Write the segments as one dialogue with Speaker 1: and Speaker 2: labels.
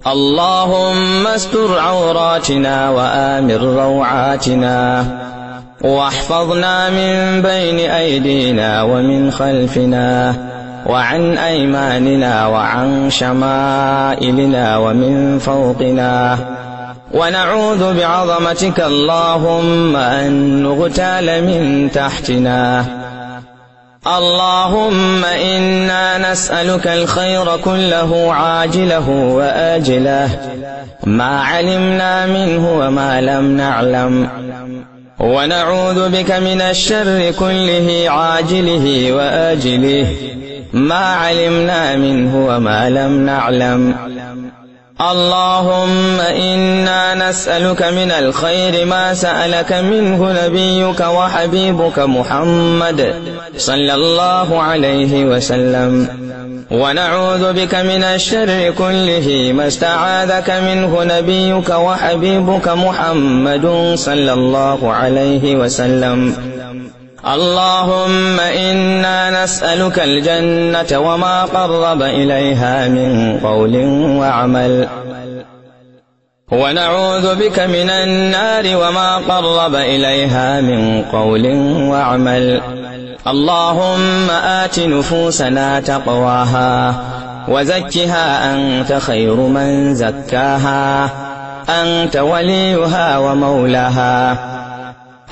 Speaker 1: اللهم استر عوراتنا وآمن روعاتنا، واحفظنا من بين أيدينا ومن خلفنا وعن أيماننا وعن شمائلنا ومن فوقنا، ونعوذ بعظمتك اللهم أن نغتال من تحتنا. اللهم إنا نسألك الخير كله عاجله وآجله، ما علمنا منه وما لم نعلم، ونعوذ بك من الشر كله عاجله وآجله، ما علمنا منه وما لم نعلم. اللهم إنا نسألك من الخير ما سألك منه نبيك وحبيبك محمد صلى الله عليه وسلم، ونعوذ بك من الشر كله ما استعاذك منه نبيك وحبيبك محمد صلى الله عليه وسلم. اللهم إنا نسألك الجنة وما قرب إليها من قول وعمل، ونعوذ بك من النار وما قرب إليها من قول وعمل. اللهم آت نفوسنا تقواها وزكها أنت خير من زكاها، أنت وليها ومولاها.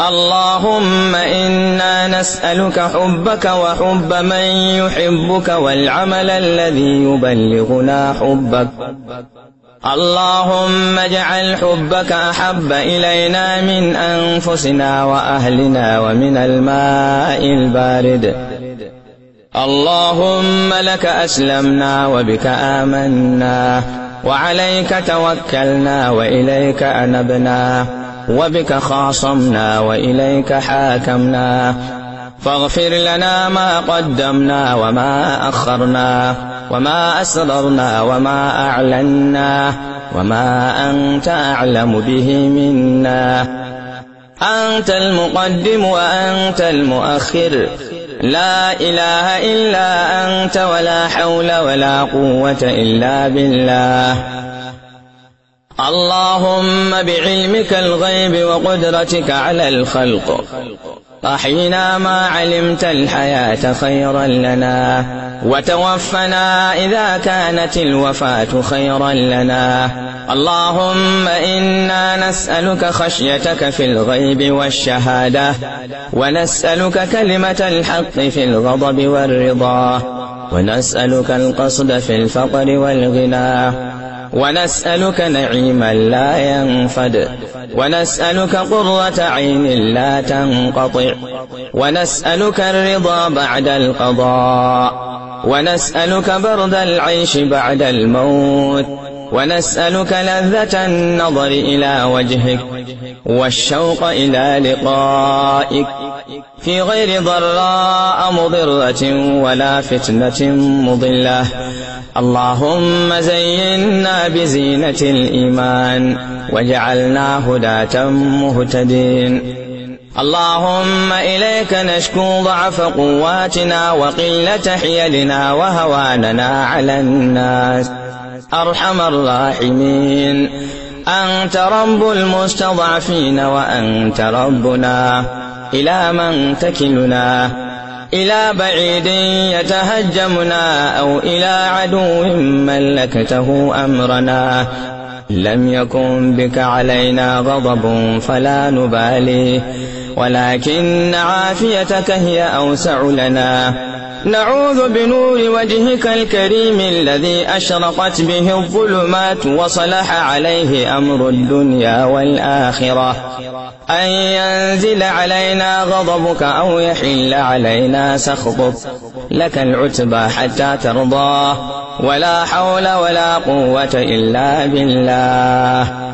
Speaker 1: اللهم إنا نسألك حبك وحب من يحبك والعمل الذي يبلغنا حبك. اللهم اجعل حبك أحب إلينا من أنفسنا وأهلنا ومن الماء البارد. اللهم لك أسلمنا وبك آمنا وعليك توكلنا وإليك أنبنا وبك خاصمنا وإليك حاكمنا، فاغفر لنا ما قدمنا وما أخرنا وما أسررنا وما أعلنا وما أنت أعلم به منا. أنت المقدم وأنت المؤخر، لا إله إلا أنت، ولا حول ولا قوة إلا بالله. اللهم بعلمك الغيب وقدرتك على الخلق أحينا ما علمت الحياة خيرا لنا، وتوفنا إذا كانت الوفاة خيرا لنا. اللهم إنا نسألك خشيتك في الغيب والشهادة، ونسألك كلمة الحق في الغضب والرضا، ونسألك القصد في الفقر والغنى، ونسألك نعيما لا ينفد، ونسألك قرة عين لا تنقطع، ونسألك الرضا بعد القضاء، ونسألك برد العيش بعد الموت، ونسألك لذة النظر إلى وجهك والشوق إلى لقائك في غير ضراء مضرة ولا فتنة مضلة. اللهم زينا بزينة الإيمان واجعلنا هداة مهتدين. اللهم إليك نشكو ضعف قواتنا وقلة حيلنا وهواننا على الناس. أرحم الراحمين، أنت رب المستضعفين وأنت ربنا، إلى من تكلنا؟ إلى بعيد يتهجمنا أو إلى عدو ملكته أمرنا؟ لم يكن بك علينا غضب فلا نبالي، ولكن عافيتك هي أوسع لنا. نعوذ بنور وجهك الكريم الذي أشرقت به الظلمات وصلح عليه أمر الدنيا والآخرة، أن ينزل علينا غضبك أو يحل علينا سخطك. لك العتبى حتى ترضى، ولا حول ولا قوة إلا بالله.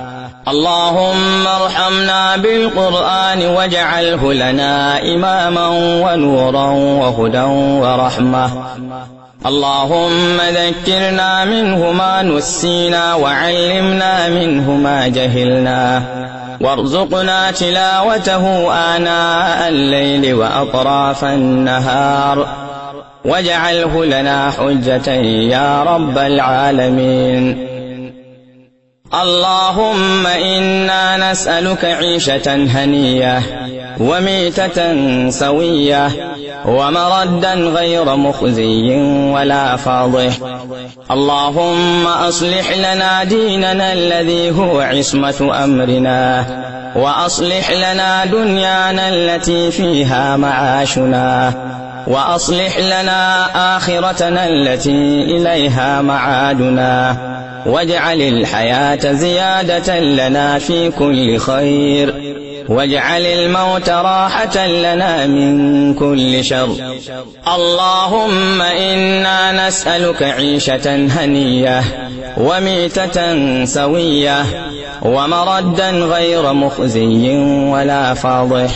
Speaker 1: اللهم ارحمنا بالقرآن واجعله لنا إماما ونورا وهدى ورحمة. اللهم ذكرنا منه ما نسينا وعلمنا منه ما جهلنا، وارزقنا تلاوته آناء الليل وأطراف النهار، واجعله لنا حجة يا رب العالمين. اللهم إنا نسألك عيشة هنية وميتة سوية ومردا غير مخزي ولا فاضح. اللهم أصلح لنا ديننا الذي هو عصمة أمرنا، وأصلح لنا دنيانا التي فيها معاشنا، وأصلح لنا آخرتنا التي إليها معادنا، واجعل الحياة زيادة لنا في كل خير، واجعل الموت راحة لنا من كل شر. اللهم إنا نسألك عيشة هنية وميتة سوية ومردا غير مخزي ولا فاضح.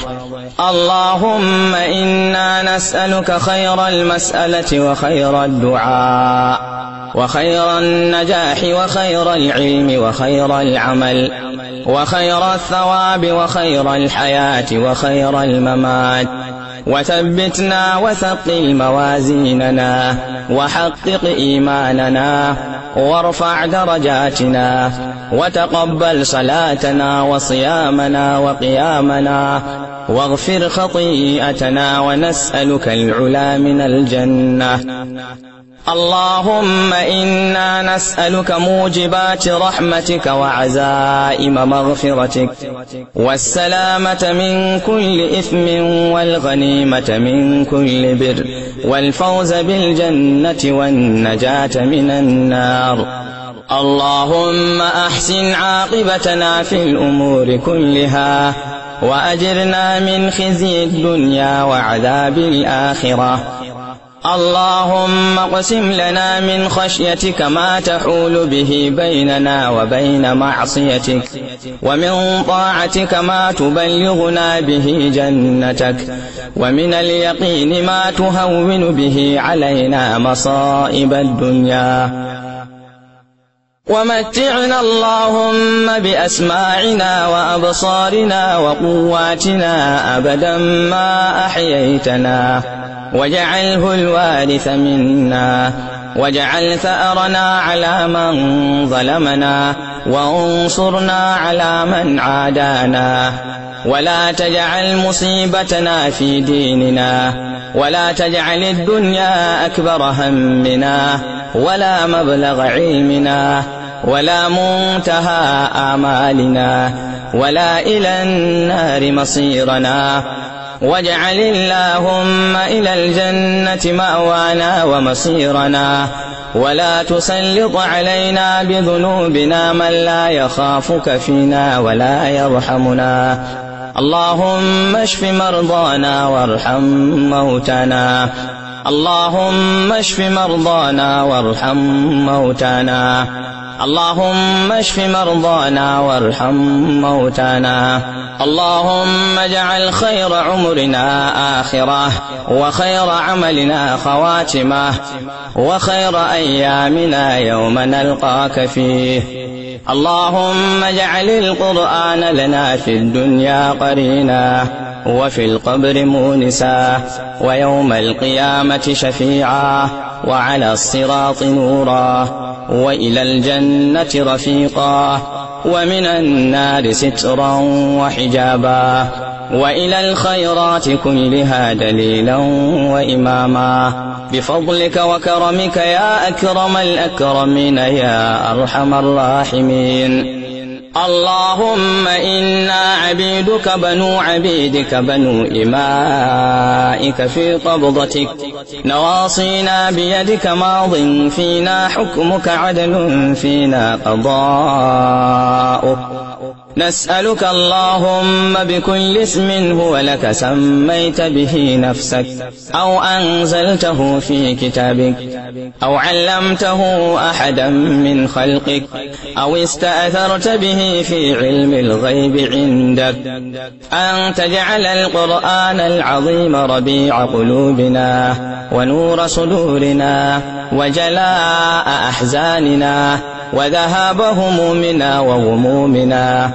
Speaker 1: اللهم إنا نسألك خير المسألة وخير الدعاء وخير النجاح وخير العلم وخير العمل وخير الثواب وخير الحياة وخير الممات. وثبتنا وثقل موازيننا وحقق إيماننا وارفع درجاتنا، وتقبل صلاتنا وصيامنا وقيامنا، واغفر خطيئتنا، ونسألك العلا من الجنة. اللهم إنا نسألك موجبات رحمتك وعزائم مغفرتك والسلامة من كل إثم والغنيمة من كل بر والفوز بالجنة والنجاة من النار. اللهم أحسن عاقبتنا في الأمور كلها، وأجرنا من خزي الدنيا وعذاب الآخرة. اللهم اقسم لنا من خشيتك ما تحول به بيننا وبين معصيتك، ومن طاعتك ما تبلغنا به جنتك، ومن اليقين ما تهون به علينا مصائب الدنيا. ومتعنا اللهم بأسماعنا وأبصارنا وقواتنا أبدا ما أحييتنا، واجعله الوارث منا، واجعل ثأرنا على من ظلمنا، وانصرنا على من عادانا، ولا تجعل مصيبتنا في ديننا، ولا تجعل الدنيا أكبر همنا ولا مبلغ علمنا ولا منتهى آمالنا ولا إلى النار مصيرنا. واجعل اللهم إلى الجنة مأوانا ومصيرنا، ولا تسلط علينا بذنوبنا من لا يخافك فينا ولا يرحمنا. اللهم اشف مرضانا وارحم موتانا. اللهم اشف مرضانا وارحم موتانا. اللهم اشف مرضانا وارحم موتانا. اللهم اجعل خير عمرنا آخرة، وخير عملنا خواتمة، وخير أيامنا يوم نلقاك فيه. اللهم اجعل القرآن لنا في الدنيا قرينا، وفي القبر مونسا، ويوم القيامة شفيعا، وعلى الصراط نورا، وإلى الجنة رفيقا، ومن النار سترا وحجابا، وإلى الخيرات كلها دليلا وإماما، بفضلك وكرمك يا أكرم الأكرمين يا أرحم الراحمين. اللهم إنا عبيدك بنو عبيدك بنو إمائك في قبضتك، نواصينا بيدك، ماض فينا حكمك، عدل فينا قضاؤك. نسألك اللهم بكل اسم هو لك سميت به نفسك، أو أنزلته في كتابك، أو علمته أحدا من خلقك، أو استأثرت به في علم الغيب عندك، أن تجعل القرآن العظيم ربيع قلوبنا، ونور صدورنا، وجلاء أحزاننا، وذهاب همومنا وغمومنا،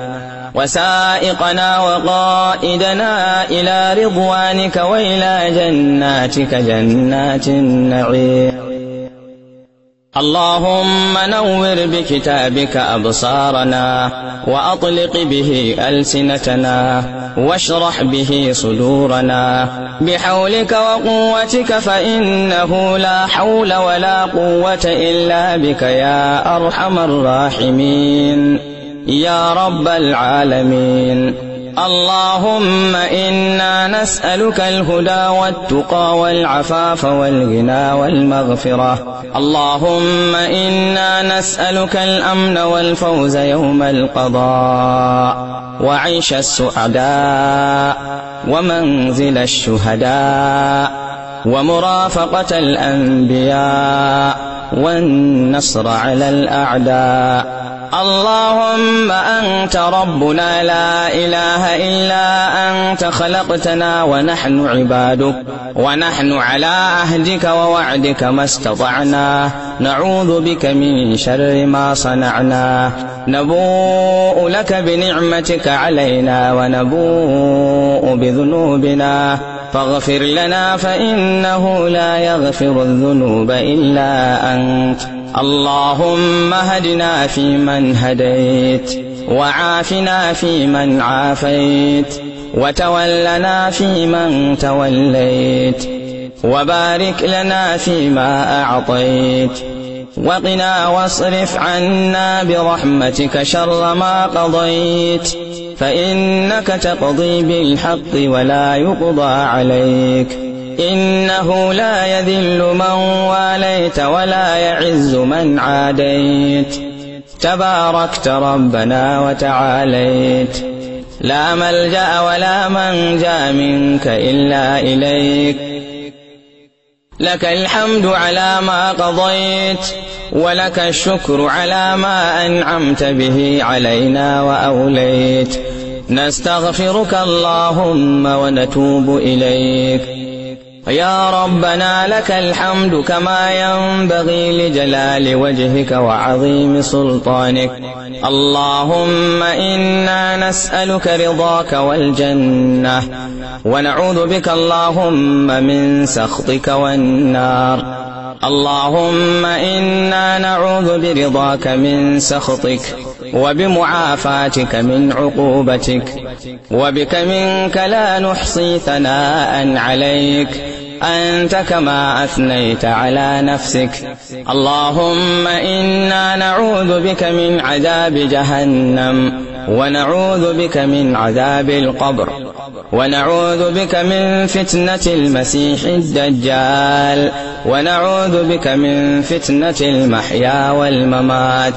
Speaker 1: وسائقنا وقائدنا إلى رضوانك وإلى جناتك جنات النعيم. اللهم نور بكتابك أبصارنا وأطلق به ألسنتنا واشرح به صدورنا بحولك وقوتك، فإنه لا حول ولا قوة إلا بك يا أرحم الراحمين يا رب العالمين. اللهم إنا نسألك الهدى والتقى والعفاف والغنى والمغفرة. اللهم إنا نسألك الأمن والفوز يوم القضاء وعيش السعداء ومنزل الشهداء ومرافقة الأنبياء والنصر على الأعداء. اللهم أنت ربنا لا إله إلا أنت، خلقتنا ونحن عبادك، ونحن على عهدك ووعدك ما استطعنا، نعوذ بك من شر ما صنعنا، نبوء لك بنعمتك علينا ونبوء بذنوبنا، فاغفر لنا فإنه لا يغفر الذنوب إلا أنت. اللهم هدنا فيمن هديت، وعافنا فيمن عافيت، وتولنا فيمن توليت، وبارك لنا فيما أعطيت، وقنا واصرف عنا برحمتك شر ما قضيت، فإنك تقضي بالحق ولا يقضى عليك، إنه لا يذل من واليت ولا يعز من عاديت، تباركت ربنا وتعاليت، لا ملجأ ولا منجا منك إلا إليك. لك الحمد على ما قضيت، ولك الشكر على ما أنعمت به علينا وأوليت. نستغفرك اللهم ونتوب إليك. يا ربنا لك الحمد كما ينبغي لجلال وجهك وعظيم سلطانك. اللهم إنا نسألك رضاك والجنة، ونعوذ بك اللهم من سخطك والنار. اللهم إنا نعوذ برضاك من سخطك، وبمعافاتك من عقوبتك، وبك منك لا نحصي ثناء عليك، أنت كما أثنيت على نفسك. اللهم إنا نعوذ بك من عذاب جهنم، ونعوذ بك من عذاب القبر، ونعوذ بك من فتنة المسيح الدجال، ونعوذ بك من فتنة المحيا والممات.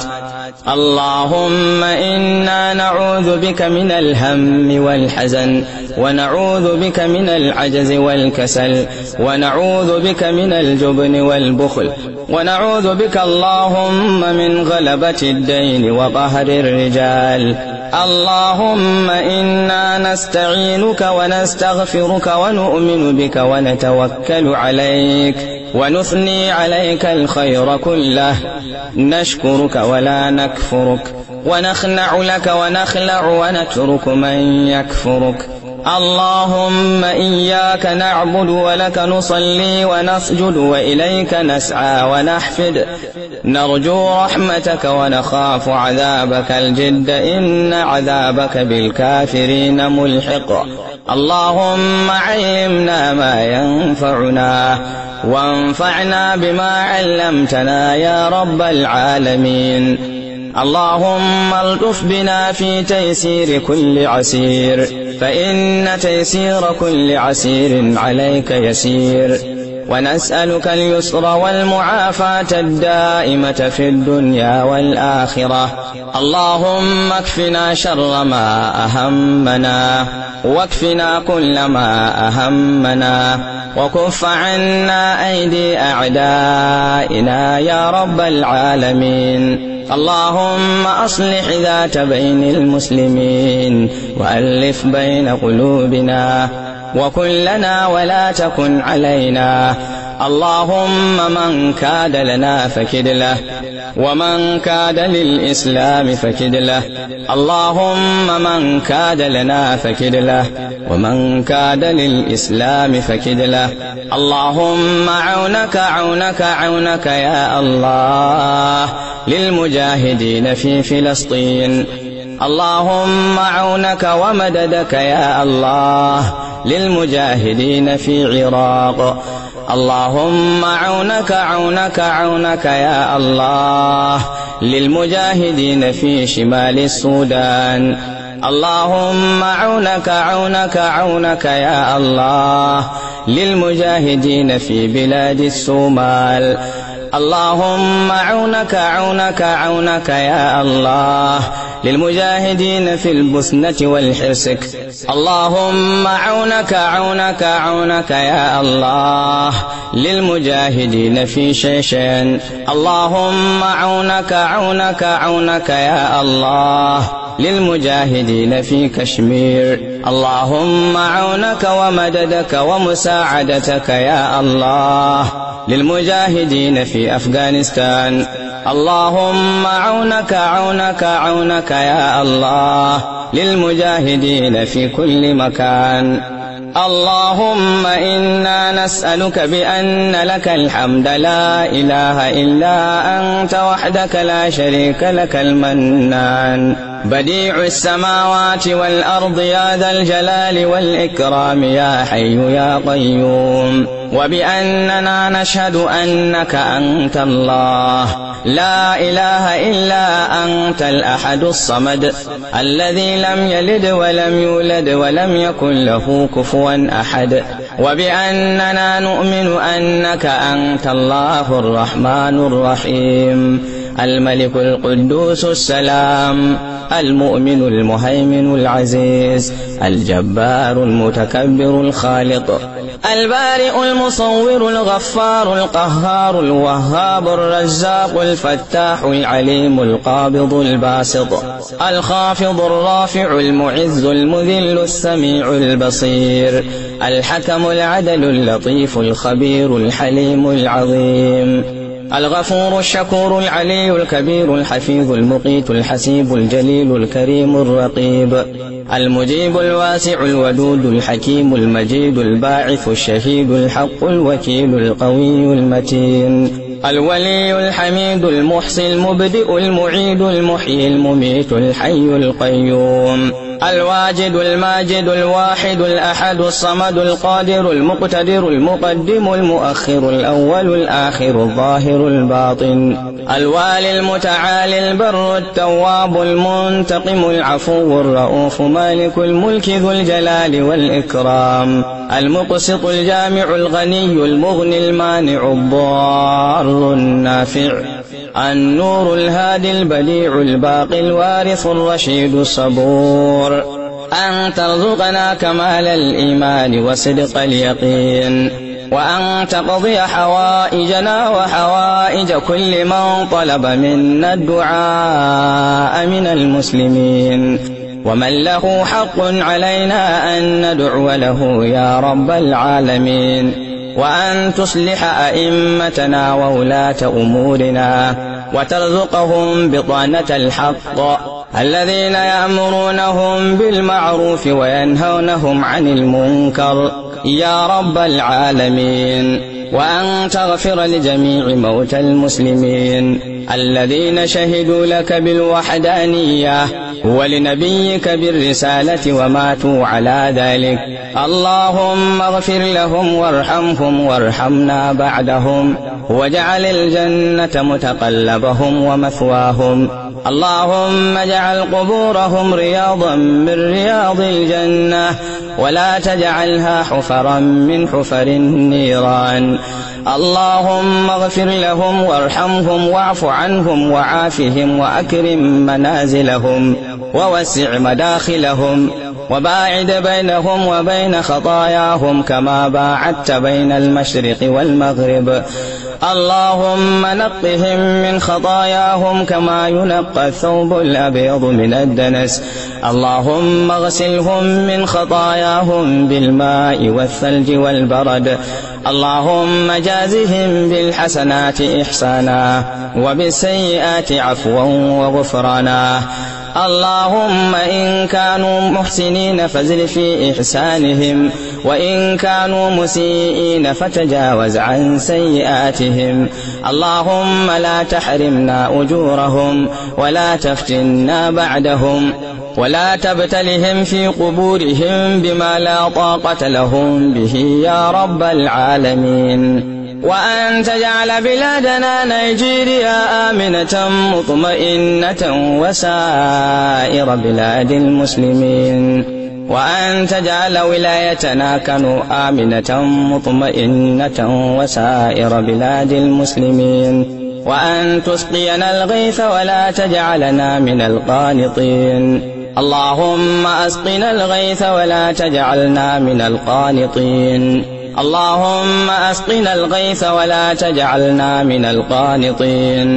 Speaker 1: اللهم إنا نعوذ بك من الهم والحزن، ونعوذ بك من العجز والكسل، ونعوذ بك من الجبن والبخل، ونعوذ بك اللهم من غلبة الدين وقهر الرجال. اللهم إنا نستعينك ونستغفرك ونؤمن بك ونتوكل عليك، ونثني عليك الخير كله، نشكرك ولا نكفرك، ونخنع لك ونخلع ونترك من يكفرك. اللهم إياك نعبد ولك نصلي ونسجد وإليك نسعى ونحفد، نرجو رحمتك ونخاف عذابك الجد، إن عذابك بالكافرين ملحق. اللهم علمنا ما ينفعنا، وانفعنا بما علمتنا يا رب العالمين. اللهم الطف بنا في تيسير كل عسير، فإن تيسير كل عسير عليك يسير. ونسألك اليسر والمعافاة الدائمة في الدنيا والآخرة. اللهم اكفنا شر ما أهمنا، واكفنا كل ما أهمنا، وكف عنا أيدي أعدائنا يا رب العالمين. اللهم أصلح ذات بين المسلمين، وألف بين قلوبنا، وكن لنا ولا تكن علينا، اللهم من كاد لنا فكد له، ومن كاد للإسلام فكد له. اللهم من كاد لنا فكد له، ومن كاد للإسلام فكد له. اللهم عونك عونك عونك يا الله للمجاهدين في فلسطين. اللهم عونك ومددك يا الله للمجاهدين في العراق. اللهم عونك عونك عونك يا الله للمجاهدين في شمال السودان. اللهم عونك عونك عونك يا الله للمجاهدين في بلاد الصومال. اللهم عونك عونك عونك يا الله للمجاهدين في البوسنة والحرسك. اللهم عونك عونك عونك يا الله للمجاهدين في شيشين. اللهم عونك عونك عونك يا الله للمجاهدين في كشمير. اللهم عونك ومددك ومساعدتك يا الله للمجاهدين في أفغانستان. اللهم عونك عونك عونك يا الله للمجاهدين في كل مكان. اللهم إنا نسألك بأن لك الحمد لا إله إلا أنت وحدك لا شريك لك المنان بديع السماوات والأرض يا ذا الجلال والإكرام يا حي يا قيوم، وبأننا نشهد أنك أنت الله لا إله إلا أنت الأحد الصمد الذي لم يلد ولم يولد ولم يكن له كفوا أحد، وبأننا نؤمن أنك أنت الله الرحمن الرحيم الملك القدوس السلام المؤمن المهيمن العزيز الجبار المتكبر الخالق البارئ المصور الغفار القهار الوهاب الرزاق الفتاح العليم القابض الباسط الخافض الرافع المعز المذل السميع البصير الحكم العدل اللطيف الخبير الحليم العظيم الغفور الشكور العلي الكبير الحفيظ المقيت الحسيب الجليل الكريم الرقيب المجيب الواسع الودود الحكيم المجيد الباعث الشهيد الحق الوكيل القوي المتين الولي الحميد المحصي المبدئ المعيد المحيي المميت الحي القيوم الواجد الماجد الواحد الأحد الصمد القادر المقتدر المقدم المؤخر الأول الآخر الظاهر الباطن الوالي المتعالي البر التواب المنتقم العفو الرؤوف مالك الملك ذو الجلال والإكرام المقسط الجامع الغني المغني المانع الضار النافع النور الهادي البديع الباقي الوارث الرشيد الصبور أن ترزقنا كمال الإيمان وصدق اليقين، وأن تقضي حوائجنا وحوائج كل من طلب منا الدعاء من المسلمين، ومن له حق علينا أن ندعو له يا رب العالمين، وأن تصلح أئمتنا وولاة أمورنا وترزقهم بطانة الحق الذين يأمرونهم بالمعروف وينهونهم عن المنكر يا رب العالمين، وأن تغفر لجميع موتى المسلمين الذين شهدوا لك بالوحدانية ولنبيك بالرسالة وماتوا على ذلك. اللهم اغفر لهم وارحمهم وارحمنا بعدهم، واجعل الجنة متقلبهم ومثواهم. اللهم اجعل قبورهم رياضا من رياض الجنة، ولا تجعلها حفرا من حفر النيران. اللهم اغفر لهم وارحمهم واعف عنهم وعافهم وأكرم منازلهم ووسع مداخلهم، وباعد بينهم وبين خطاياهم كما باعدت بين المشرق والمغرب. اللهم نقهم من خطاياهم كما ينقى الثوب الأبيض من الدنس. اللهم اغسلهم من خطاياهم بالماء والثلج والبرد. اللهم جازهم بالحسنات إحسانا وبالسيئات عفوا وغفرانا. اللهم إن كانوا محسنين فزد في إحسانهم، وإن كانوا مسيئين فتجاوز عن سيئاتهم. اللهم لا تحرمنا أجورهم ولا تفتنا بعدهم، ولا تبتلهم في قبورهم بما لا طاقة لهم به يا رب العالمين. وأن تجعل بلادنا نيجيريا آمنة مطمئنة وسائر بلاد المسلمين. وأن تجعل ولايتنا كانوا آمنة مطمئنة وسائر بلاد المسلمين. وأن تسقينا الغيث ولا تجعلنا من القانطين. اللهم أسقنا الغيث ولا تجعلنا من القانطين. اللهم أسقنا الغيث ولا تجعلنا من القانطين.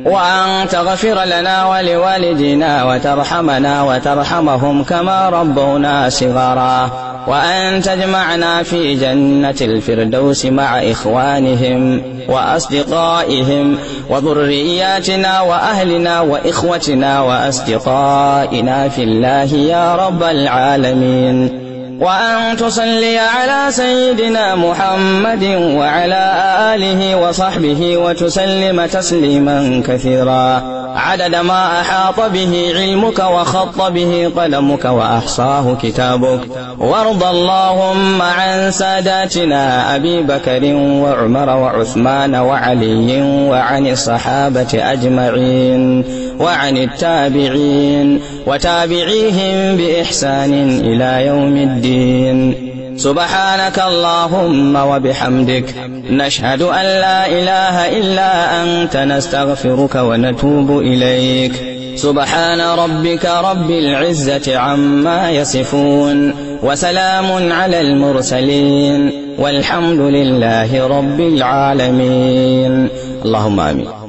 Speaker 1: وأن تغفر لنا ولوالدنا وترحمنا وترحمهم كما ربونا صغارا. وأن تجمعنا في جنة الفردوس مع إخوانهم وأصدقائهم وذرياتنا وأهلنا وإخوتنا وأصدقائنا في الله يا رب العالمين. وأن تصلي على سيدنا محمد وعلى آله وصحبه وتسلم تسليما كثيرا عدد ما أحاط به علمك وخط به قلمك وأحصاه كتابك. وارض اللهم عن ساداتنا أبي بكر وعمر وعثمان وعلي وعن الصحابة أجمعين وعن التابعين وتابعيهم بإحسان إلى يوم الدين. سبحانك اللهم وبحمدك نشهد أن لا إله إلا أنت نستغفرك ونتوب إليك. سبحان ربك رب العزة عما يصفون وسلام على المرسلين والحمد لله رب العالمين. اللهم آمين.